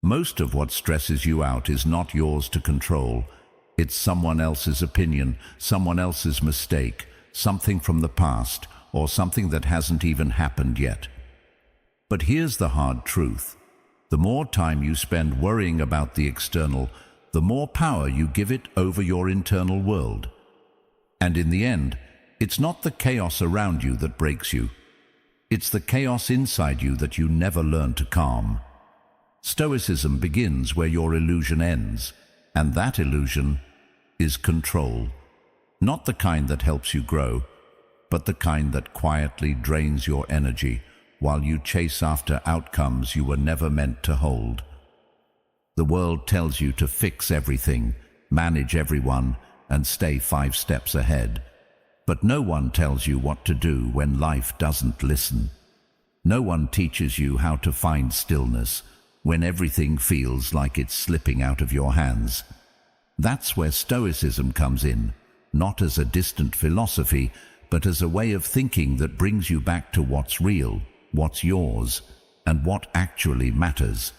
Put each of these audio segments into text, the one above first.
Most of what stresses you out is not yours to control. It's someone else's opinion, someone else's mistake, something from the past, or something that hasn't even happened yet. But here's the hard truth. The more time you spend worrying about the external, the more power you give it over your internal world. And in the end, it's not the chaos around you that breaks you. It's the chaos inside you that you never learn to calm. Stoicism begins where your illusion ends, and that illusion is control. Not the kind that helps you grow, but the kind that quietly drains your energy while you chase after outcomes you were never meant to hold. The world tells you to fix everything, manage everyone, and stay 5 steps ahead. But no one tells you what to do when life doesn't listen. No one teaches you how to find stillness when everything feels like it's slipping out of your hands. That's where Stoicism comes in, not as a distant philosophy, but as a way of thinking that brings you back to what's real, what's yours, and what actually matters.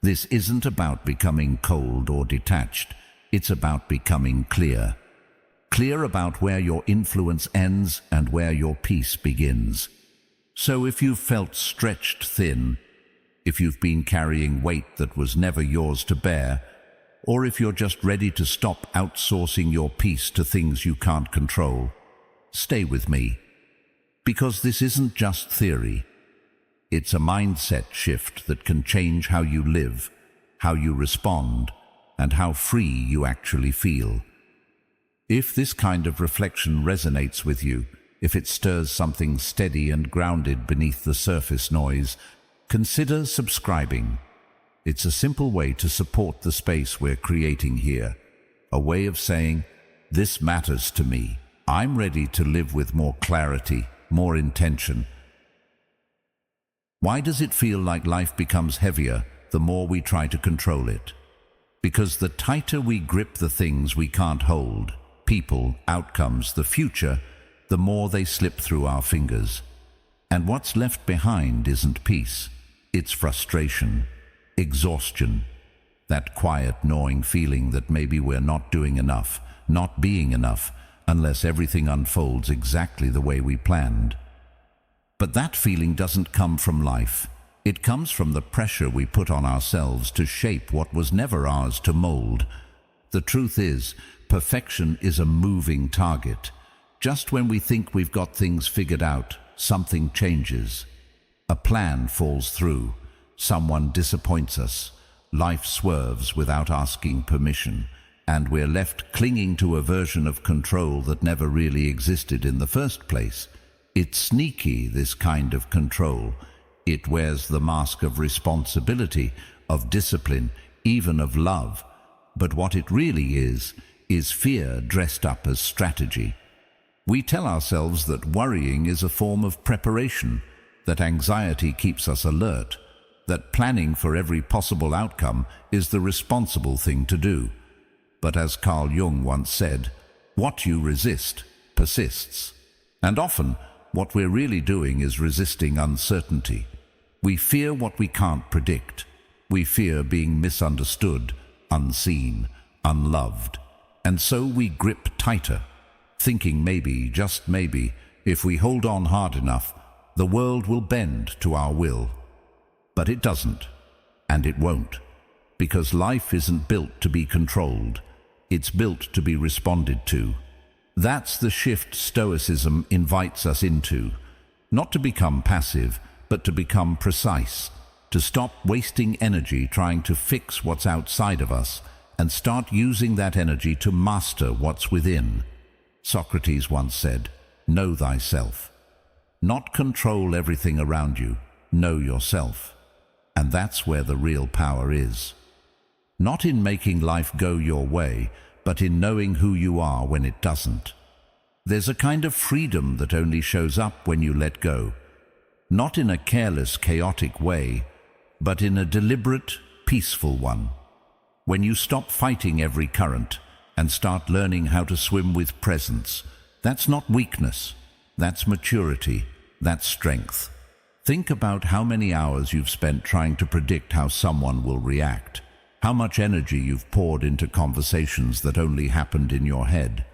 This isn't about becoming cold or detached. It's about becoming clear. Clear about where your influence ends and where your peace begins. So if you've felt stretched thin, if you've been carrying weight that was never yours to bear, or if you're just ready to stop outsourcing your peace to things you can't control, stay with me. Because this isn't just theory. It's a mindset shift that can change how you live, how you respond, and how free you actually feel. If this kind of reflection resonates with you, if it stirs something steady and grounded beneath the surface noise, consider subscribing. It's a simple way to support the space we're creating here, a way of saying, this matters to me. I'm ready to live with more clarity, more intention. Why does it feel like life becomes heavier the more we try to control it? Because the tighter we grip the things we can't hold, people, outcomes, the future, the more they slip through our fingers. And what's left behind isn't peace, it's frustration, exhaustion, that quiet gnawing feeling that maybe we're not doing enough, not being enough, unless everything unfolds exactly the way we planned. But that feeling doesn't come from life. It comes from the pressure we put on ourselves to shape what was never ours to mold. The truth is, perfection is a moving target. Just when we think we've got things figured out, something changes. A plan falls through. Someone disappoints us. Life swerves without asking permission, and we're left clinging to a version of control that never really existed in the first place. It's sneaky, this kind of control. It wears the mask of responsibility, of discipline, even of love. But what it really is fear dressed up as strategy. We tell ourselves that worrying is a form of preparation, that anxiety keeps us alert, that planning for every possible outcome is the responsible thing to do. But as Carl Jung once said, what you resist persists. And often, what we're really doing is resisting uncertainty. We fear what we can't predict. We fear being misunderstood, unseen, unloved. And so we grip tighter, thinking maybe, just maybe, if we hold on hard enough, the world will bend to our will. But it doesn't, and it won't, because life isn't built to be controlled. It's built to be responded to. That's the shift Stoicism invites us into, not to become passive, but to become precise, to stop wasting energy trying to fix what's outside of us, and start using that energy to master what's within. Socrates once said, know thyself. Not control everything around you, know yourself. And that's where the real power is. Not in making life go your way, but in knowing who you are when it doesn't. There's a kind of freedom that only shows up when you let go. Not in a careless, chaotic way, but in a deliberate, peaceful one. When you stop fighting every current and start learning how to swim with presence, that's not weakness, that's maturity, that's strength. Think about how many hours you've spent trying to predict how someone will react, how much energy you've poured into conversations that only happened in your head,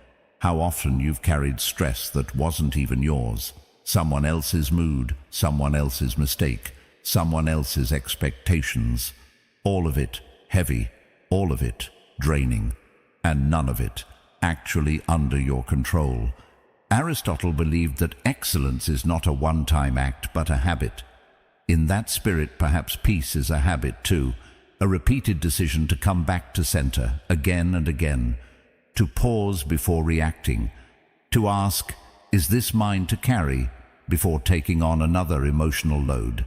how often you've carried stress that wasn't even yours, someone else's mood, someone else's mistake, someone else's expectations. All of it heavy, all of it draining, and none of it actually under your control. Aristotle believed that excellence is not a one-time act but a habit. In that spirit, perhaps peace is a habit too, a repeated decision to come back to center again and again, to pause before reacting, to ask, is this mine to carry, before taking on another emotional load.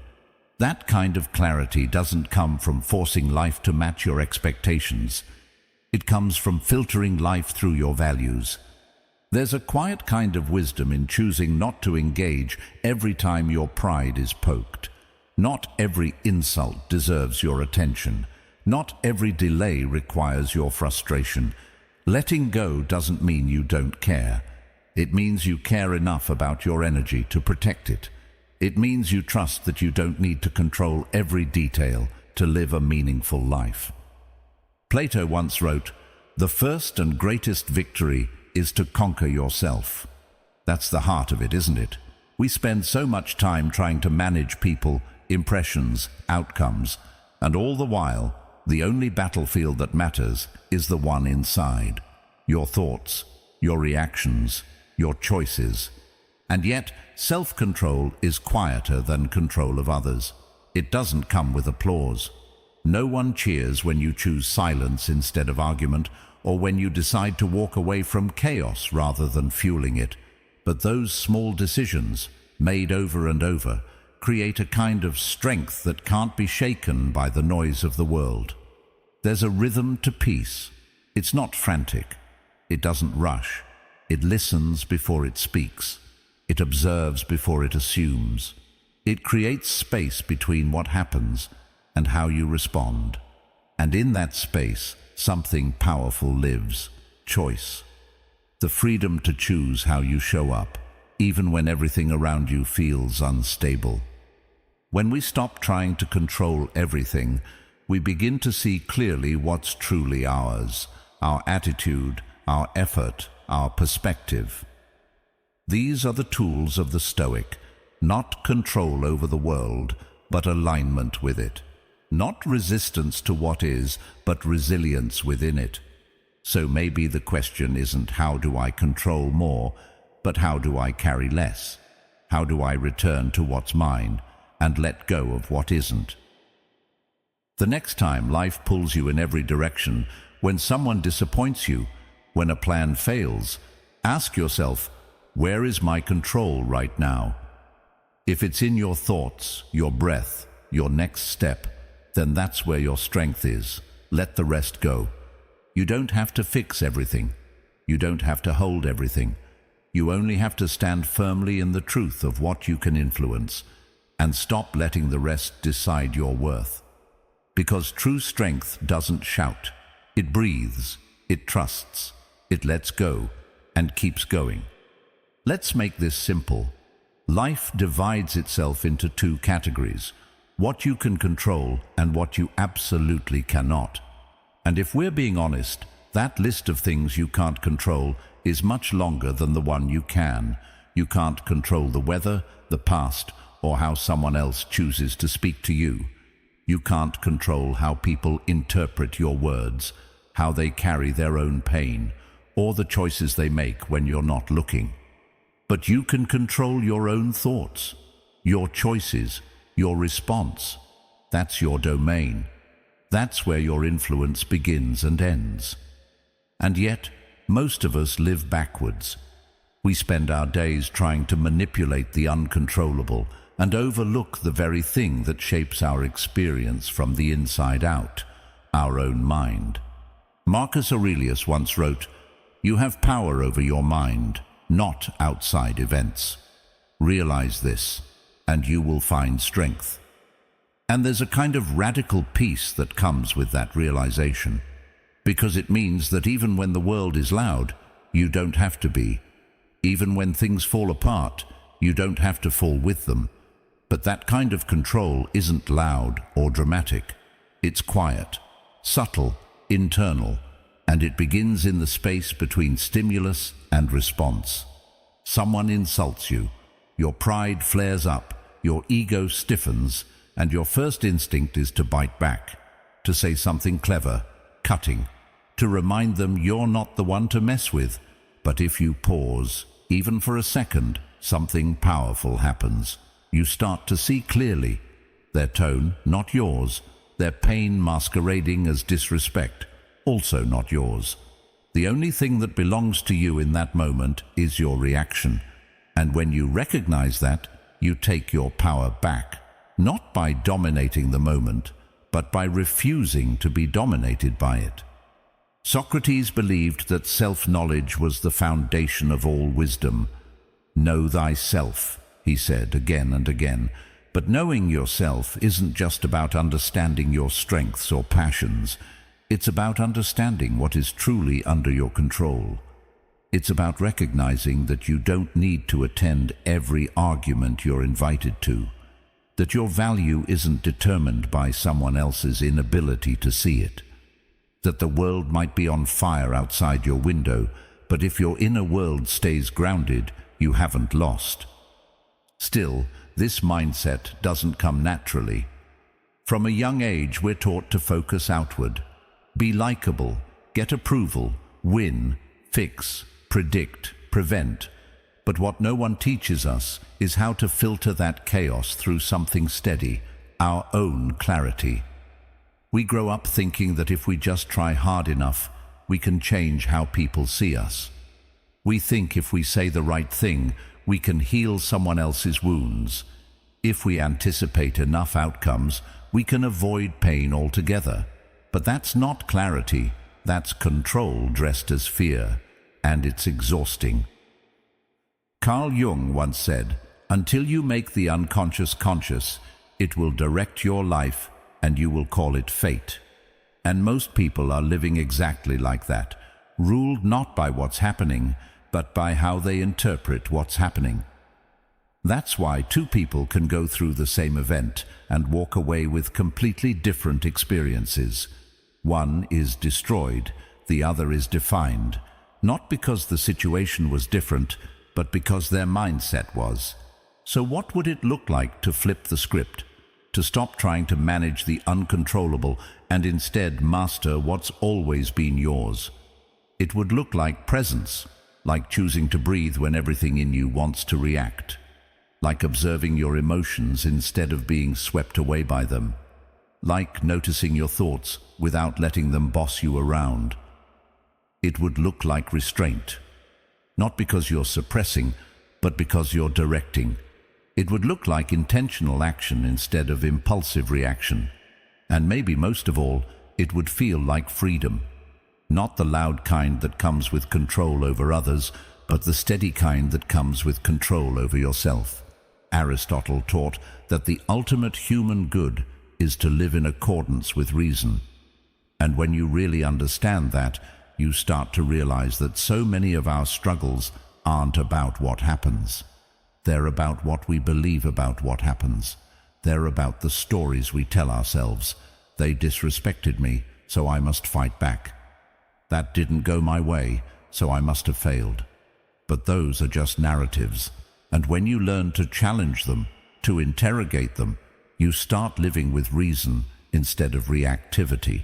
That kind of clarity doesn't come from forcing life to match your expectations. It comes from filtering life through your values. There's a quiet kind of wisdom in choosing not to engage every time your pride is poked. Not every insult deserves your attention. Not every delay requires your frustration. Letting go doesn't mean you don't care. It means you care enough about your energy to protect it. It means you trust that you don't need to control every detail to live a meaningful life. Plato once wrote, "The first and greatest victory is to conquer yourself." That's the heart of it, isn't it? We spend so much time trying to manage people, impressions, outcomes, and all the while, the only battlefield that matters is the one inside. Your thoughts, your reactions, your choices. And yet, self-control is quieter than control of others. It doesn't come with applause. No one cheers when you choose silence instead of argument, or when you decide to walk away from chaos rather than fueling it. But those small decisions, made over and over, create a kind of strength that can't be shaken by the noise of the world. There's a rhythm to peace. It's not frantic. It doesn't rush. It listens before it speaks. It observes before it assumes. It creates space between what happens and how you respond. And in that space, something powerful lives: choice. The freedom to choose how you show up, even when everything around you feels unstable. When we stop trying to control everything, we begin to see clearly what's truly ours: our attitude, our effort, our perspective. These are the tools of the Stoic, not control over the world, but alignment with it. Not resistance to what is, but resilience within it. So maybe the question isn't how do I control more, but how do I carry less? How do I return to what's mine and let go of what isn't? The next time life pulls you in every direction, when someone disappoints you, when a plan fails, ask yourself, where is my control right now? If it's in your thoughts, your breath, your next step, then that's where your strength is. Let the rest go. You don't have to fix everything. You don't have to hold everything. You only have to stand firmly in the truth of what you can influence and stop letting the rest decide your worth. Because true strength doesn't shout. It breathes, it trusts, it lets go and keeps going. Let's make this simple. Life divides itself into two categories: what you can control and what you absolutely cannot. And if we're being honest, that list of things you can't control is much longer than the one you can. You can't control the weather, the past, or how someone else chooses to speak to you. You can't control how people interpret your words, how they carry their own pain, or the choices they make when you're not looking. But you can control your own thoughts, your choices, your response. That's your domain. That's where your influence begins and ends. And yet, most of us live backwards. We spend our days trying to manipulate the uncontrollable and overlook the very thing that shapes our experience from the inside out, our own mind. Marcus Aurelius once wrote, "You have power over your mind, not outside events. Realize this, and you will find strength." And there's a kind of radical peace that comes with that realization, because it means that even when the world is loud, you don't have to be. Even when things fall apart, you don't have to fall with them. But that kind of control isn't loud or dramatic. It's quiet, subtle, internal, and it begins in the space between stimulus and response. Someone insults you, your pride flares up, your ego stiffens, and your first instinct is to bite back, to say something clever, cutting, to remind them you're not the one to mess with. But if you pause, even for a second, something powerful happens. You start to see clearly. Their tone, not yours. Their pain masquerading as disrespect, also not yours. The only thing that belongs to you in that moment is your reaction. And when you recognize that, you take your power back, not by dominating the moment, but by refusing to be dominated by it. Socrates believed that self-knowledge was the foundation of all wisdom. Know thyself, he said again and again. But knowing yourself isn't just about understanding your strengths or passions. It's about understanding what is truly under your control. It's about recognizing that you don't need to attend every argument you're invited to, that your value isn't determined by someone else's inability to see it, that the world might be on fire outside your window, but if your inner world stays grounded, you haven't lost. Still, this mindset doesn't come naturally. From a young age, we're taught to focus outward. Be likable, get approval, win, fix, predict, prevent. But what no one teaches us is how to filter that chaos through something steady, our own clarity. We grow up thinking that if we just try hard enough, we can change how people see us. We think if we say the right thing, we can heal someone else's wounds. If we anticipate enough outcomes, we can avoid pain altogether. But that's not clarity, that's control dressed as fear, and it's exhausting. Carl Jung once said, "Until you make the unconscious conscious, it will direct your life and you will call it fate." And most people are living exactly like that, ruled not by what's happening, but by how they interpret what's happening. That's why two people can go through the same event and walk away with completely different experiences. One is destroyed, the other is defined, not because the situation was different, but because their mindset was. So what would it look like to flip the script, to stop trying to manage the uncontrollable and instead master what's always been yours? It would look like presence, like choosing to breathe when everything in you wants to react, like observing your emotions instead of being swept away by them, like noticing your thoughts without letting them boss you around. It would look like restraint, not because you're suppressing, but because you're directing. It would look like intentional action instead of impulsive reaction. And maybe most of all, it would feel like freedom. Not the loud kind that comes with control over others, but the steady kind that comes with control over yourself. Aristotle taught that the ultimate human good is to live in accordance with reason. And when you really understand that, you start to realize that so many of our struggles aren't about what happens. They're about what we believe about what happens. They're about the stories we tell ourselves. They disrespected me, so I must fight back. That didn't go my way, so I must have failed. But those are just narratives. And when you learn to challenge them, to interrogate them, you start living with reason instead of reactivity.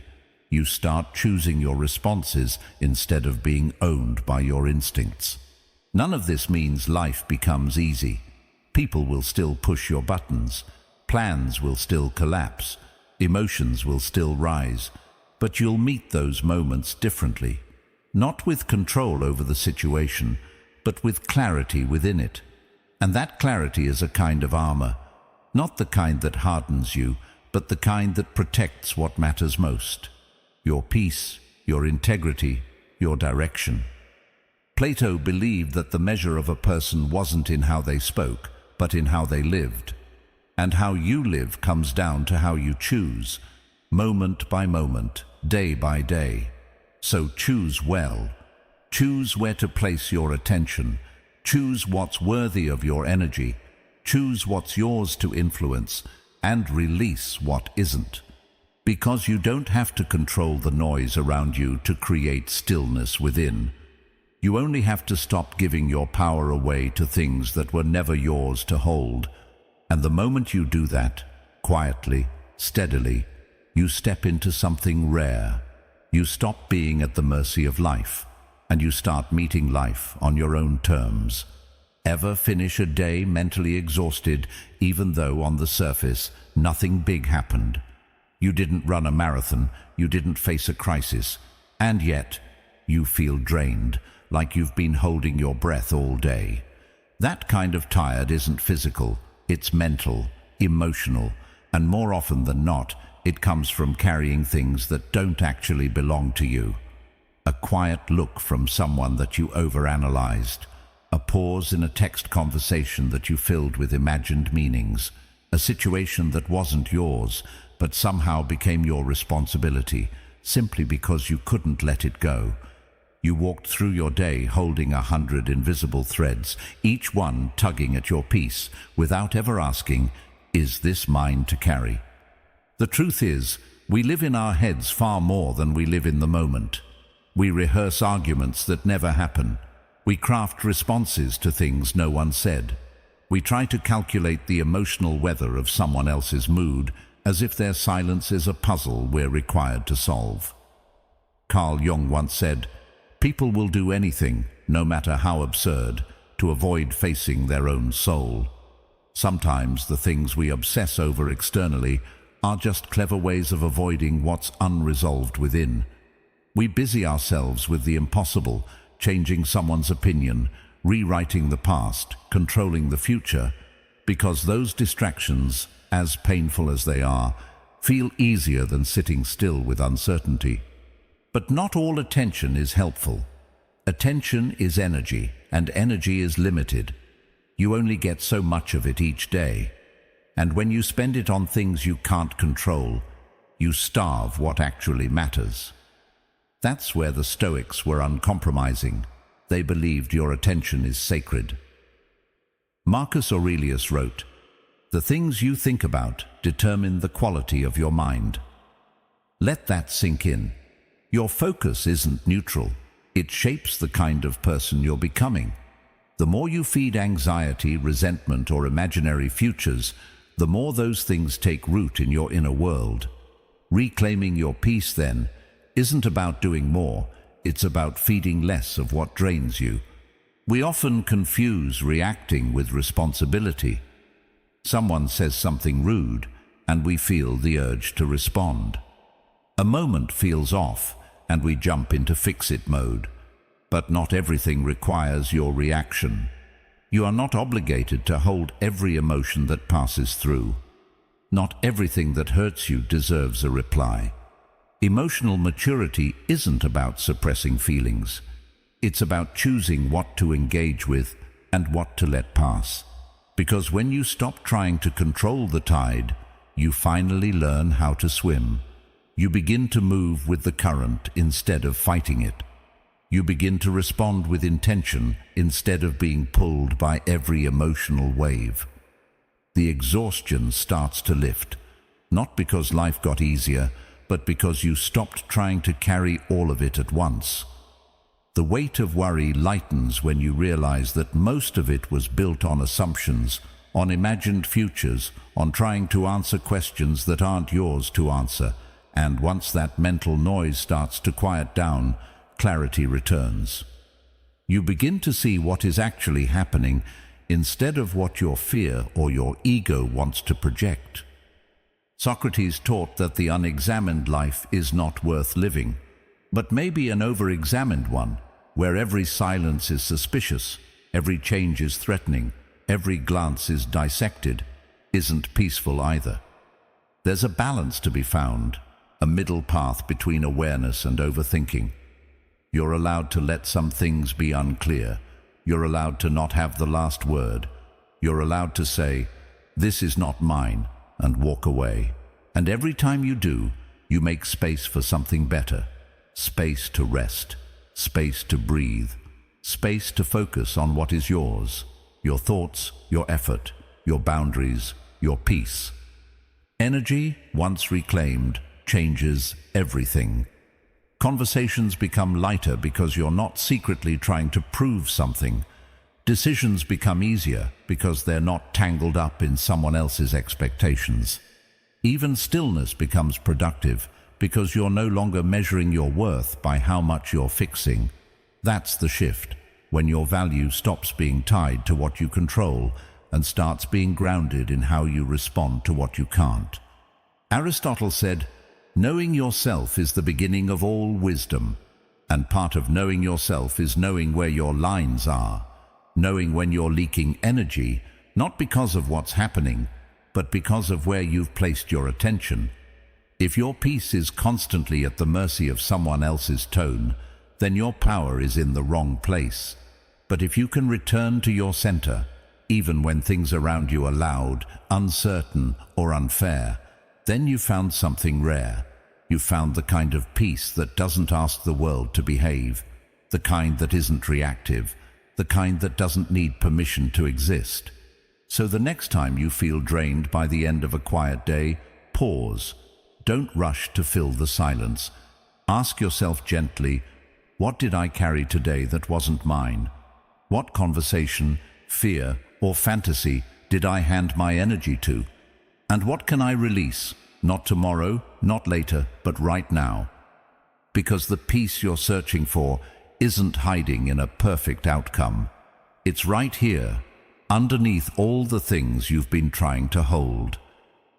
You start choosing your responses instead of being owned by your instincts. None of this means life becomes easy. People will still push your buttons. Plans will still collapse. Emotions will still rise. But you'll meet those moments differently. Not with control over the situation, but with clarity within it. And that clarity is a kind of armor. Not the kind that hardens you, but the kind that protects what matters most. Your peace, your integrity, your direction. Plato believed that the measure of a person wasn't in how they spoke, but in how they lived. And how you live comes down to how you choose, moment by moment, day by day. So choose well. Choose where to place your attention. Choose what's worthy of your energy. choose what's yours to influence, and release what isn't. Because you don't have to control the noise around you to create stillness within. You only have to stop giving your power away to things that were never yours to hold. And the moment you do that, quietly, steadily, you step into something rare. You stop being at the mercy of life, and you start meeting life on your own terms. Ever finish a day mentally exhausted, even though on the surface nothing big happened? You didn't run a marathon, you didn't face a crisis, and yet you feel drained, like you've been holding your breath all day. That kind of tired isn't physical, it's mental, emotional, and more often than not, it comes from carrying things that don't actually belong to you. A quiet look from someone that you overanalyzed, a pause in a text conversation that you filled with imagined meanings, a situation that wasn't yours, but somehow became your responsibility, simply because you couldn't let it go. You walked through your day holding 100 invisible threads, each one tugging at your peace, without ever asking, "Is this mine to carry?" The truth is, we live in our heads far more than we live in the moment. We rehearse arguments that never happen. We craft responses to things no one said. We try to calculate the emotional weather of someone else's mood, as if their silence is a puzzle we're required to solve. Carl Jung once said, "People will do anything, no matter how absurd, to avoid facing their own soul." Sometimes the things we obsess over externally are just clever ways of avoiding what's unresolved within. We busy ourselves with the impossible, changing someone's opinion, rewriting the past, controlling the future, because those distractions, as painful as they are, feel easier than sitting still with uncertainty. But not all attention is helpful. Attention is energy, and energy is limited. You only get so much of it each day. And when you spend it on things you can't control, you starve what actually matters. That's where the Stoics were uncompromising. They believed your attention is sacred. Marcus Aurelius wrote, "The things you think about determine the quality of your mind." Let that sink in. Your focus isn't neutral. It shapes the kind of person you're becoming. The more you feed anxiety, resentment, or imaginary futures, the more those things take root in your inner world. Reclaiming your peace, then, isn't about doing more, it's about feeding less of what drains you. We often confuse reacting with responsibility. Someone says something rude, and we feel the urge to respond. A moment feels off, and we jump into fix-it mode. But not everything requires your reaction. You are not obligated to hold every emotion that passes through. Not everything that hurts you deserves a reply. Emotional maturity isn't about suppressing feelings. It's about choosing what to engage with and what to let pass. Because when you stop trying to control the tide, you finally learn how to swim. You begin to move with the current instead of fighting it. You begin to respond with intention instead of being pulled by every emotional wave. The exhaustion starts to lift, not because life got easier, but because you stopped trying to carry all of it at once. The weight of worry lightens when you realize that most of it was built on assumptions, on imagined futures, on trying to answer questions that aren't yours to answer. And once that mental noise starts to quiet down, clarity returns. You begin to see what is actually happening instead of what your fear or your ego wants to project. Socrates taught that the unexamined life is not worth living, but maybe an over-examined one, where every silence is suspicious, every change is threatening, every glance is dissected, isn't peaceful either. There's a balance to be found, a middle path between awareness and overthinking. You're allowed to let some things be unclear. You're allowed to not have the last word. You're allowed to say, "This is not mine," and walk away. And every time you do, you make space for something better. Space to rest, space to breathe, space to focus on what is yours, your thoughts, your effort, your boundaries, your peace. Energy, once reclaimed, changes everything. Conversations become lighter because you're not secretly trying to prove something. Decisions become easier because they're not tangled up in someone else's expectations. Even stillness becomes productive because you're no longer measuring your worth by how much you're fixing. That's the shift, when your value stops being tied to what you control and starts being grounded in how you respond to what you can't. Aristotle said, "Knowing yourself is the beginning of all wisdom." And part of knowing yourself is knowing where your lines are, knowing when you're leaking energy, not because of what's happening, but because of where you've placed your attention. If your peace is constantly at the mercy of someone else's tone, then your power is in the wrong place. But if you can return to your center, even when things around you are loud, uncertain, or unfair, then you've found something rare. You've found the kind of peace that doesn't ask the world to behave, the kind that isn't reactive, the kind that doesn't need permission to exist. So the next time you feel drained by the end of a quiet day, pause. Don't rush to fill the silence. Ask yourself gently, what did I carry today that wasn't mine? What conversation, fear, or fantasy did I hand my energy to? And what can I release? Not tomorrow, not later, but right now. Because the peace you're searching for isn't hiding in a perfect outcome. It's right here, underneath all the things you've been trying to hold.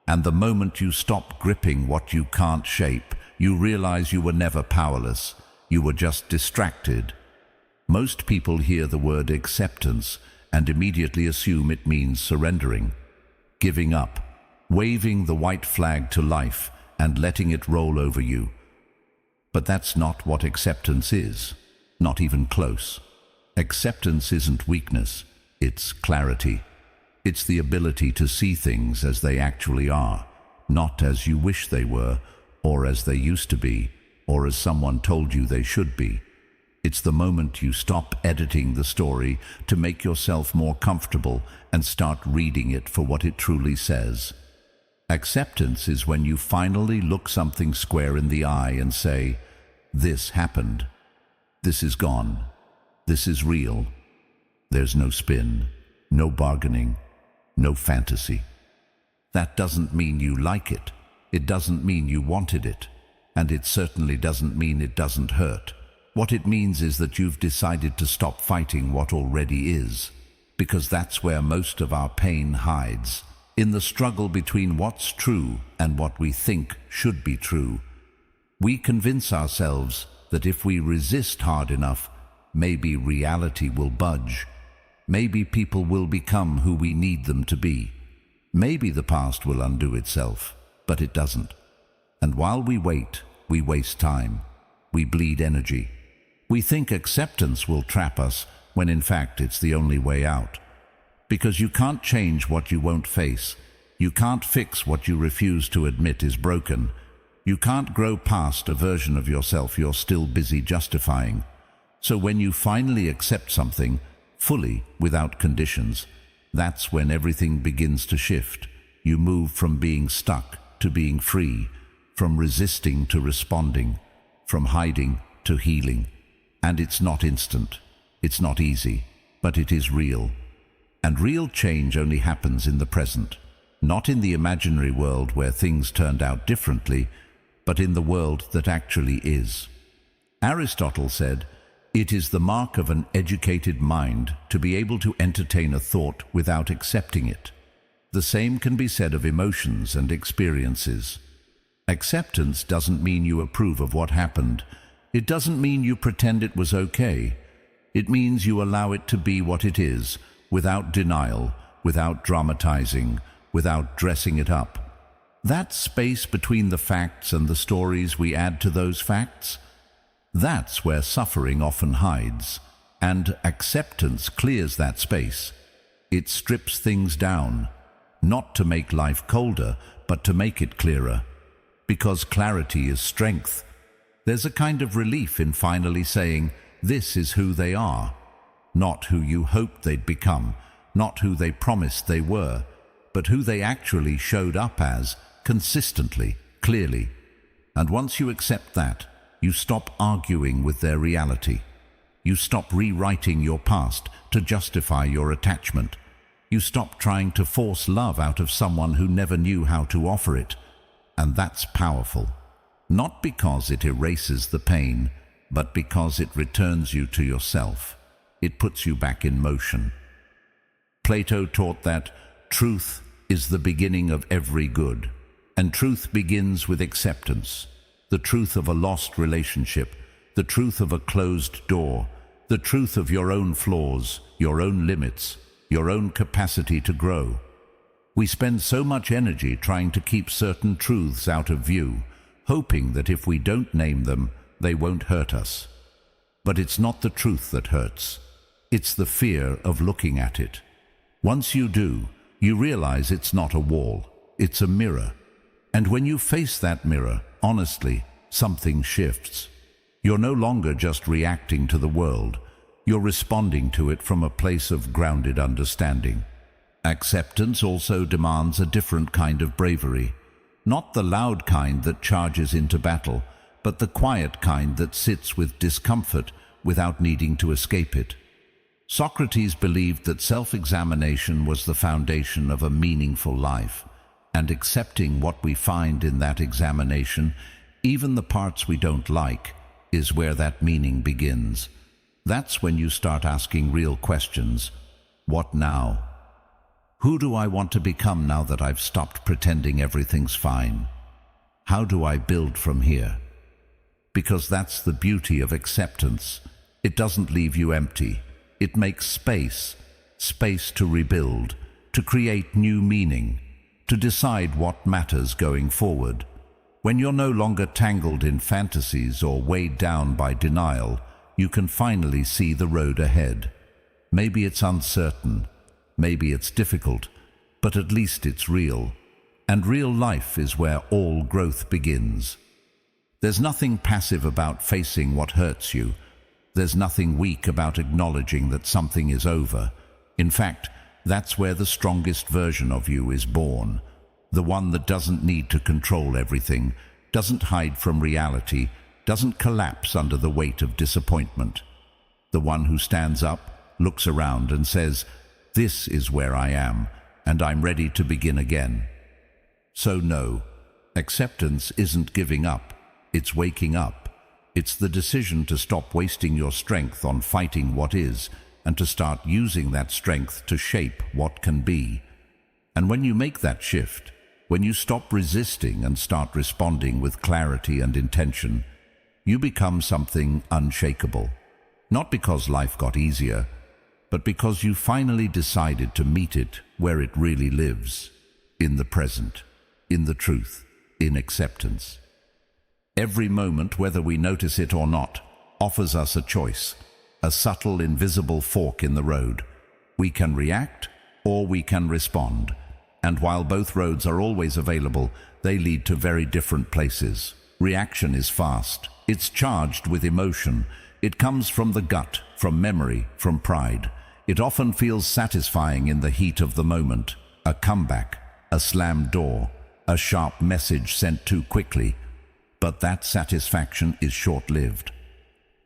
And the moment you stop gripping what you can't shape, you realize you were never powerless. You were just distracted. Most people hear the word acceptance and immediately assume it means surrendering, giving up, waving the white flag to life and letting it roll over you. But that's not what acceptance is, not even close. Acceptance isn't weakness, it's clarity. It's the ability to see things as they actually are, not as you wish they were, or as they used to be, or as someone told you they should be. It's the moment you stop editing the story to make yourself more comfortable and start reading it for what it truly says. Acceptance is when you finally look something square in the eye and say, "This happened. This is gone. This is real." There's no spin, no bargaining, no fantasy. That doesn't mean you like it. It doesn't mean you wanted it. And it certainly doesn't mean it doesn't hurt. What it means is that you've decided to stop fighting what already is, because that's where most of our pain hides, in the struggle between what's true and what we think should be true. We convince ourselves that if we resist hard enough, maybe reality will budge. Maybe people will become who we need them to be. Maybe the past will undo itself, but it doesn't. And while we wait, we waste time. We bleed energy. We think acceptance will trap us, when in fact it's the only way out. Because you can't change what you won't face. You can't fix what you refuse to admit is broken. You can't grow past a version of yourself you're still busy justifying. So when you finally accept something, fully, without conditions, that's when everything begins to shift. You move from being stuck to being free, from resisting to responding, from hiding to healing. And it's not instant, it's not easy, but it is real. And real change only happens in the present, not in the imaginary world where things turned out differently, but in the world that actually is. Aristotle said, "It is the mark of an educated mind to be able to entertain a thought without accepting it." The same can be said of emotions and experiences. Acceptance doesn't mean you approve of what happened. It doesn't mean you pretend it was okay. It means you allow it to be what it is, without denial, without dramatizing, without dressing it up. That space between the facts and the stories we add to those facts, that's where suffering often hides, and acceptance clears that space. It strips things down, not to make life colder, but to make it clearer. Because clarity is strength. There's a kind of relief in finally saying, this is who they are, not who you hoped they'd become, not who they promised they were, but who they actually showed up as, consistently, clearly. And once you accept that, you stop arguing with their reality. You stop rewriting your past to justify your attachment. You stop trying to force love out of someone who never knew how to offer it. And that's powerful. Not because it erases the pain, but because it returns you to yourself. It puts you back in motion. Plato taught that truth is the beginning of every good, and truth begins with acceptance. The truth of a lost relationship, the truth of a closed door, the truth of your own flaws, your own limits, your own capacity to grow. We spend so much energy trying to keep certain truths out of view, hoping that if we don't name them, they won't hurt us. But it's not the truth that hurts. It's the fear of looking at it. Once you do, you realize it's not a wall, it's a mirror. And when you face that mirror, honestly, something shifts. You're no longer just reacting to the world. You're responding to it from a place of grounded understanding. Acceptance also demands a different kind of bravery. Not the loud kind that charges into battle, but the quiet kind that sits with discomfort without needing to escape it. Socrates believed that self-examination was the foundation of a meaningful life, and accepting what we find in that examination, even the parts we don't like, is where that meaning begins. That's when you start asking real questions. What now? Who do I want to become now that I've stopped pretending everything's fine? How do I build from here? Because that's the beauty of acceptance. It doesn't leave you empty. It makes space to rebuild, to create new meaning, to decide what matters going forward. When you're no longer tangled in fantasies or weighed down by denial, you can finally see the road ahead. Maybe it's uncertain, maybe it's difficult, but at least it's real. And real life is where all growth begins. There's nothing passive about facing what hurts you. There's nothing weak about acknowledging that something is over. In fact, that's where the strongest version of you is born. The one that doesn't need to control everything, doesn't hide from reality, doesn't collapse under the weight of disappointment. The one who stands up, looks around and says, "This is where I am, and I'm ready to begin again." So no, acceptance isn't giving up, it's waking up. It's the decision to stop wasting your strength on fighting what is, and to start using that strength to shape what can be. And when you make that shift, when you stop resisting and start responding with clarity and intention, you become something unshakable. Not because life got easier, but because you finally decided to meet it where it really lives, in the present, in the truth, in acceptance. Every moment, whether we notice it or not, offers us a choice, a subtle, invisible fork in the road. We can react or we can respond. And while both roads are always available, they lead to very different places. Reaction is fast. It's charged with emotion. It comes from the gut, from memory, from pride. It often feels satisfying in the heat of the moment. A comeback, a slammed door, a sharp message sent too quickly. But that satisfaction is short-lived.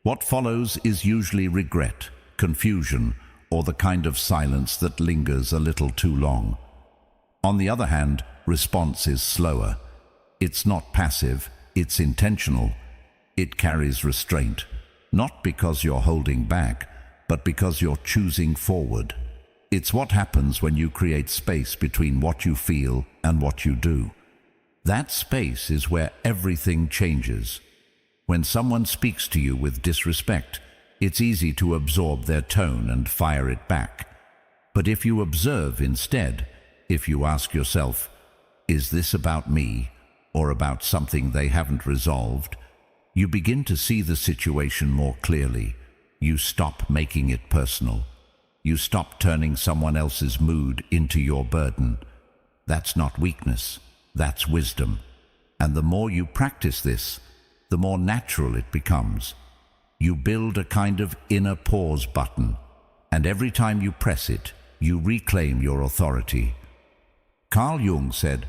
What follows is usually regret, confusion, or the kind of silence that lingers a little too long. On the other hand, response is slower. It's not passive, it's intentional. It carries restraint, not because you're holding back, but because you're choosing forward. It's what happens when you create space between what you feel and what you do. That space is where everything changes. When someone speaks to you with disrespect, it's easy to absorb their tone and fire it back. But if you observe instead, if you ask yourself, is this about me or about something they haven't resolved, you begin to see the situation more clearly. You stop making it personal. You stop turning someone else's mood into your burden. That's not weakness. That's wisdom. And the more you practice this, the more natural it becomes. You build a kind of inner pause button, and every time you press it, you reclaim your authority. Carl Jung said,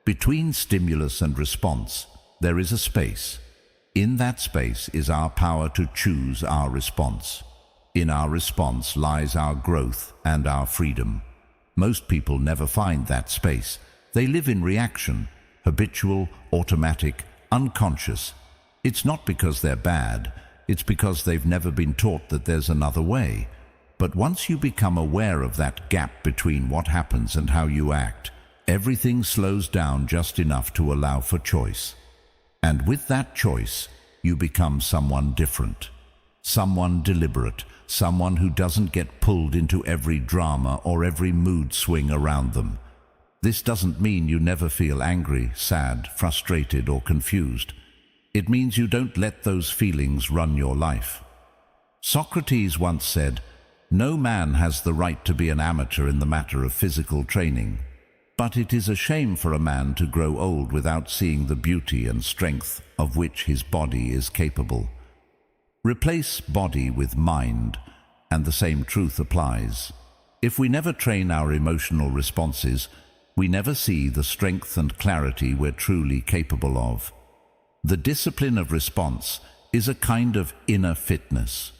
"Between stimulus and response, there is a space. In that space is our power to choose our response. In our response lies our growth and our freedom." Most people never find that space. They live in reaction, habitual, automatic, unconscious. It's not because they're bad, it's because they've never been taught that there's another way. But once you become aware of that gap between what happens and how you act, everything slows down just enough to allow for choice. And with that choice, you become someone different, someone deliberate, someone who doesn't get pulled into every drama or every mood swing around them. This doesn't mean you never feel angry, sad, frustrated, or confused. It means you don't let those feelings run your life. Socrates once said, "No man has the right to be an amateur in the matter of physical training, but it is a shame for a man to grow old without seeing the beauty and strength of which his body is capable." Replace body with mind, and the same truth applies. If we never train our emotional responses, we never see the strength and clarity we're truly capable of. The discipline of response is a kind of inner fitness,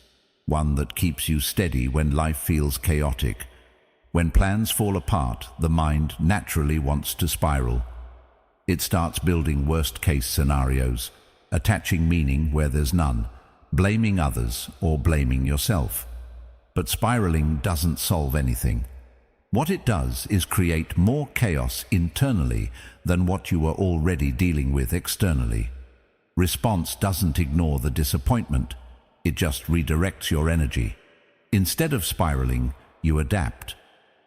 one that keeps you steady when life feels chaotic. When plans fall apart, the mind naturally wants to spiral. It starts building worst-case scenarios, attaching meaning where there's none, blaming others or blaming yourself. But spiraling doesn't solve anything. What it does is create more chaos internally than what you are already dealing with externally. Response doesn't ignore the disappointment, it just redirects your energy. Instead of spiraling, you adapt.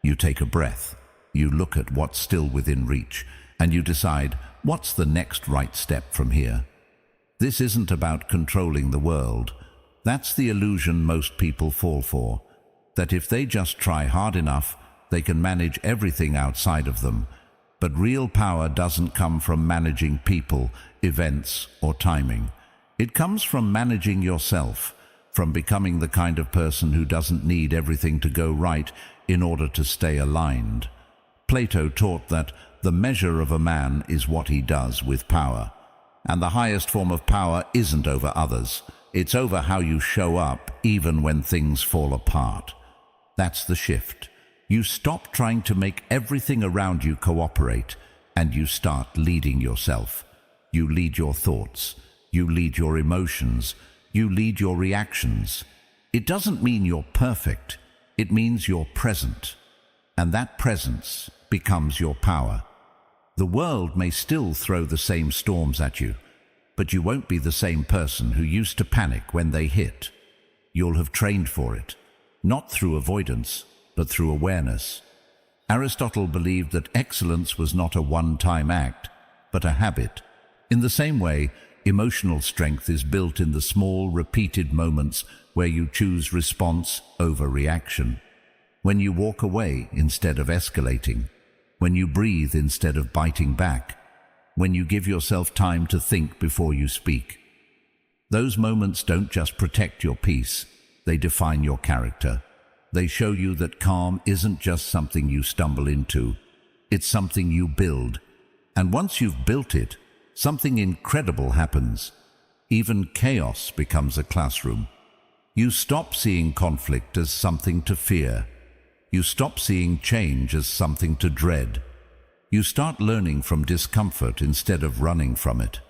You take a breath, you look at what's still within reach, and you decide, what's the next right step from here? This isn't about controlling the world. That's the illusion most people fall for, that if they just try hard enough, they can manage everything outside of them. But real power doesn't come from managing people, events, or timing. It comes from managing yourself, from becoming the kind of person who doesn't need everything to go right in order to stay aligned. Plato taught that the measure of a man is what he does with power. And the highest form of power isn't over others. It's over how you show up, even when things fall apart. That's the shift. You stop trying to make everything around you cooperate, and you start leading yourself. You lead your thoughts. You lead your emotions. You lead your reactions. It doesn't mean you're perfect. It means you're present. And that presence becomes your power. The world may still throw the same storms at you, but you won't be the same person who used to panic when they hit. You'll have trained for it, not through avoidance, but through awareness. Aristotle believed that excellence was not a one-time act, but a habit. In the same way, emotional strength is built in the small, repeated moments where you choose response over reaction. When you walk away instead of escalating. When you breathe instead of biting back. When you give yourself time to think before you speak. Those moments don't just protect your peace, they define your character. They show you that calm isn't just something you stumble into, it's something you build. And once you've built it, something incredible happens. Even chaos becomes a classroom. You stop seeing conflict as something to fear. You stop seeing change as something to dread. You start learning from discomfort instead of running from it.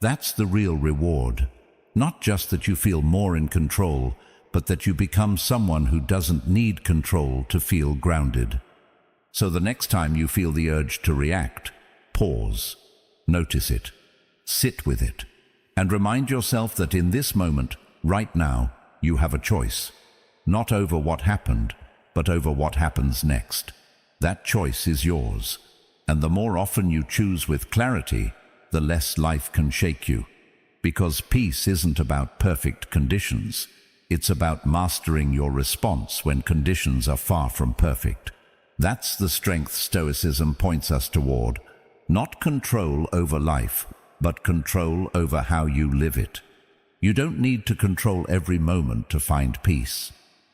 That's the real reward. Not just that you feel more in control, but that you become someone who doesn't need control to feel grounded. So the next time you feel the urge to react, pause, notice it, sit with it, and remind yourself that in this moment, right now, you have a choice. Not over what happened, but over what happens next. That choice is yours. And the more often you choose with clarity, the less life can shake you. Because peace isn't about perfect conditions. It's about mastering your response when conditions are far from perfect. That's the strength Stoicism points us toward. Not control over life, but control over how you live it. You don't need to control every moment to find peace.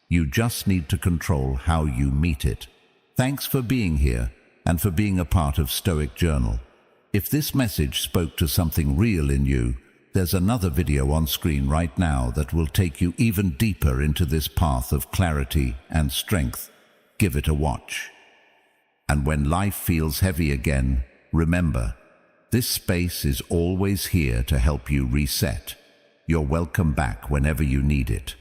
You just need to control how you meet it. Thanks for being here, and for being a part of Stoic Journal. If this message spoke to something real in you, there's another video on screen right now that will take you even deeper into this path of clarity and strength. Give it a watch. And when life feels heavy again, remember, this space is always here to help you reset. You're welcome back whenever you need it.